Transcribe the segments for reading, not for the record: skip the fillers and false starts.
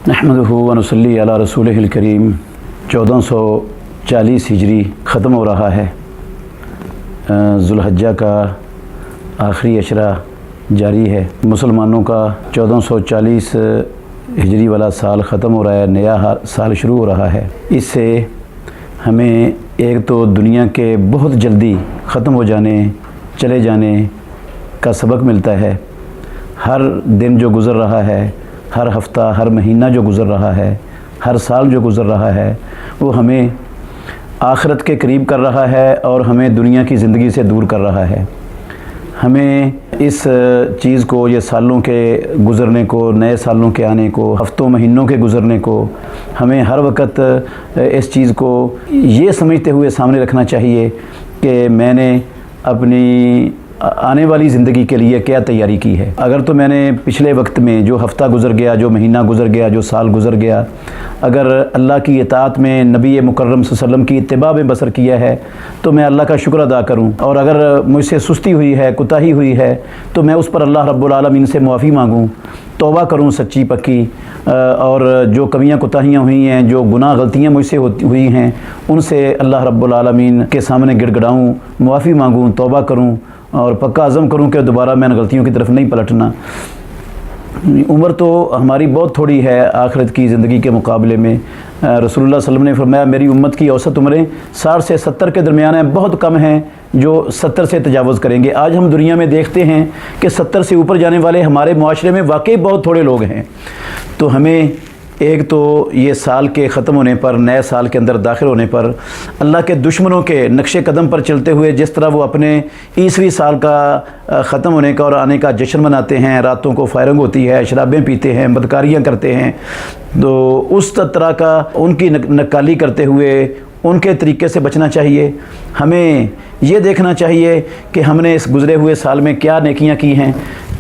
नहमदुहु व नसल्ली अला रसूलिहिल करीम। 1440 हिजरी ख़त्म हो रहा है। ज़ुल्हज्जा का आखिरी अशरा जारी है। मुसलमानों का 1440 हिजरी वाला साल ख़त्म हो रहा है, नया साल शुरू हो रहा है। इससे हमें एक तो दुनिया के बहुत जल्दी ख़त्म हो जाने, चले जाने का सबक मिलता है। हर दिन जो गुज़र रहा है, हर हफ़्ता, हर महीना जो गुज़र रहा है, हर साल जो गुज़र रहा है, वो हमें आखिरत के करीब कर रहा है और हमें दुनिया की ज़िंदगी से दूर कर रहा है। हमें इस चीज़ को, ये सालों के गुज़रने को, नए सालों के आने को, हफ़्तों महीनों के गुज़रने को, हमें हर वक्त इस चीज़ को ये समझते हुए सामने रखना चाहिए कि मैंने अपनी आने वाली ज़िंदगी के लिए क्या तैयारी की है। अगर तो मैंने पिछले वक्त में जो हफ़्ता गुज़र गया, जो महीना गुज़र गया, जो साल गुज़र गया, अगर अल्लाह की इताअत में, नबी मुकर्रम सल्लल्लाहु अलैहि वसल्लम की इत्तिबा में बसर किया है तो मैं अल्लाह का शुक्र अदा करूं। और अगर मुझसे सुस्ती हुई है, कुताही हुई है, तो मैं उस पर अल्लाह रब्बुल आलमीन से मुआफ़ी मांगूं, तौबा करूं सच्ची पक्की। और जो कमियां कुताहियां हुई हैं, जो गुनाह गलतियां मुझसे हुई हैं, उनसे अल्लाह रब्बुल आलमीन के सामने गिड़गिड़ाऊं, मुआफ़ी मांगूं, तौबा करूं और पक्का अज़म करूं कि दोबारा मैं गलतियों की तरफ नहीं पलटना। उम्र तो हमारी बहुत थोड़ी है आखिरत की ज़िंदगी के मुकाबले में। रसूलुल्लाह सल्लल्लाहु अलैहि वसल्लम ने फरमाया, मेरी उम्मत की औसत उम्रें 60 से 70 के दरमियान हैं, बहुत कम हैं जो 70 से तजावुज़ करेंगे। आज हम दुनिया में देखते हैं कि 70 से ऊपर जाने वाले हमारे मुआशरे में वाकई बहुत थोड़े लोग हैं। तो हमें एक तो ये साल के ख़त्म होने पर, नए साल के अंदर दाखिल होने पर, अल्लाह के दुश्मनों के नक्शे कदम पर चलते हुए जिस तरह वो अपने ईसवी साल का ख़त्म होने का और आने का जश्न मनाते हैं, रातों को फायरिंग होती है, शराबें पीते हैं, बदकारियाँ करते हैं, तो उस तरह का उनकी नक्काली करते हुए उनके तरीके से बचना चाहिए। हमें ये देखना चाहिए कि हमने इस गुज़रे हुए साल में क्या नेकियां की हैं,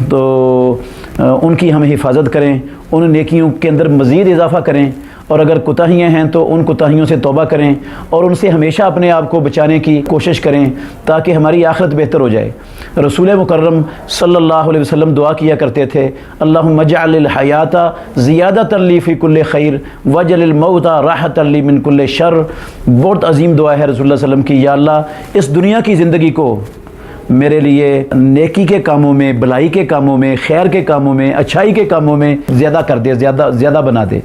तो उनकी हम हिफाजत करें, उन नेकियों के अंदर मज़ीद इजाफ़ा करें। और अगर कोताहियाँ हैं तो उन कोताहियों से तौबा करें और उनसे हमेशा अपने आप को बचाने की कोशिश करें ताकि हमारी आखिरत बेहतर हो जाए। रसूल मुकर्रम सल्लल्लाहु अलैहि वसल्लम दुआ किया करते थे, अल्लाहुम्मा जअलिल हयाता ज़ियादतन ली फ़ी कुल्लि खैर वजअलिल मौता राहतन ली मिन कुल्लि शर। बहुत अजीम दुआ है रसूलुल्लाह सल्लल्लाहु अलैहि वसल्लम की, या अल्लाह इस दुनिया की ज़िंदगी को मेरे लिए नेकी के कामों में, भलाई के कामों में, खैर के कामों में, अच्छाई के कामों में ज़्यादा कर दे, ज़्यादा बना दे।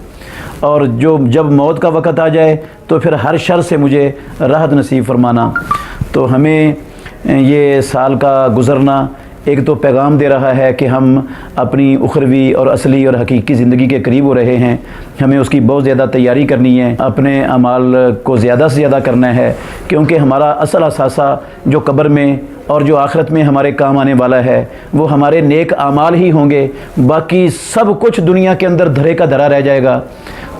और जब मौत का वक़्त आ जाए तो फिर हर शर से मुझे राहत नसीब फरमाना। तो हमें ये साल का गुज़रना एक तो पैगाम दे रहा है कि हम अपनी उखरवी और असली और हकीकी ज़िंदगी के करीब हो रहे हैं। हमें उसकी बहुत ज़्यादा तैयारी करनी है, अपने अमाल को ज़्यादा से ज़्यादा करना है, क्योंकि हमारा असल असासा जो कब्र में और जो आखिरत में हमारे काम आने वाला है वो हमारे नेक आमाल ही होंगे। बाकी सब कुछ दुनिया के अंदर धरे का धरा रह जाएगा।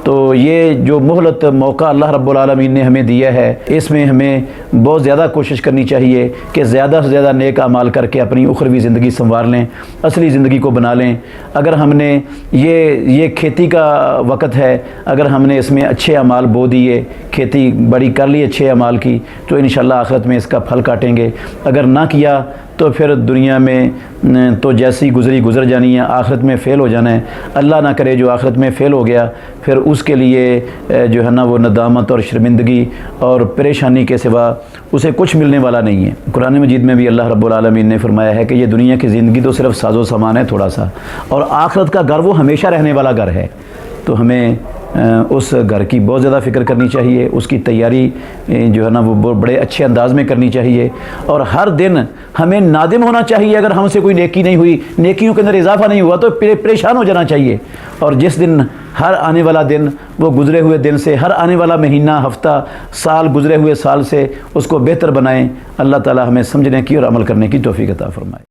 तो ये जो मोहलत मौका अल्लाह रब्बुल आलमीन ने हमें दिया है, इसमें हमें बहुत ज़्यादा कोशिश करनी चाहिए कि ज़्यादा से ज़्यादा नेक आमाल करके अपनी उखरवी ज़िंदगी संवार लें, असली ज़िंदगी को बना लें। अगर हमने ये खेती का वक़्त है, अगर हमने इसमें अच्छे अमाल बो दिए, खेती बड़ी कर ली अच्छे अमाल की, तो इंशाअल्लाह आखिरत में इसका फल काटेंगे। अगर ना किया तो फिर दुनिया में तो जैसी गुज़री गुज़र जानी है, आखिरत में फ़ेल हो जाना है। अल्लाह ना करे जो आखिरत में फ़ेल हो गया, फिर उसके लिए जो है ना वो नदामत और शर्मिंदगी और परेशानी के सिवा उसे कुछ मिलने वाला नहीं है। कुरान मजीद में भी अल्लाह रब्बुल आलमीन ने फरमाया है कि ये दुनिया की ज़िंदगी तो सिर्फ साजो सामान है थोड़ा सा, और आखिरत का घर वो हमेशा रहने वाला घर है। तो हमें उस घर की बहुत ज़्यादा फ़िक्र करनी चाहिए, उसकी तैयारी जो है ना वो बड़े अच्छे अंदाज में करनी चाहिए। और हर दिन हमें नादिम होना चाहिए अगर हमसे कोई नेकी नहीं हुई, नेकियों के अंदर इजाफा नहीं हुआ तो परेशान हो जाना चाहिए। और जिस दिन हर आने वाला दिन वो गुज़रे हुए दिन से, हर आने वाला महीना, हफ़्ता, साल गुज़रे हुए साल से उसको बेहतर बनाएं। अल्लाह ताला हमें समझने की और अमल करने की तौफीक अता फ़रमाए।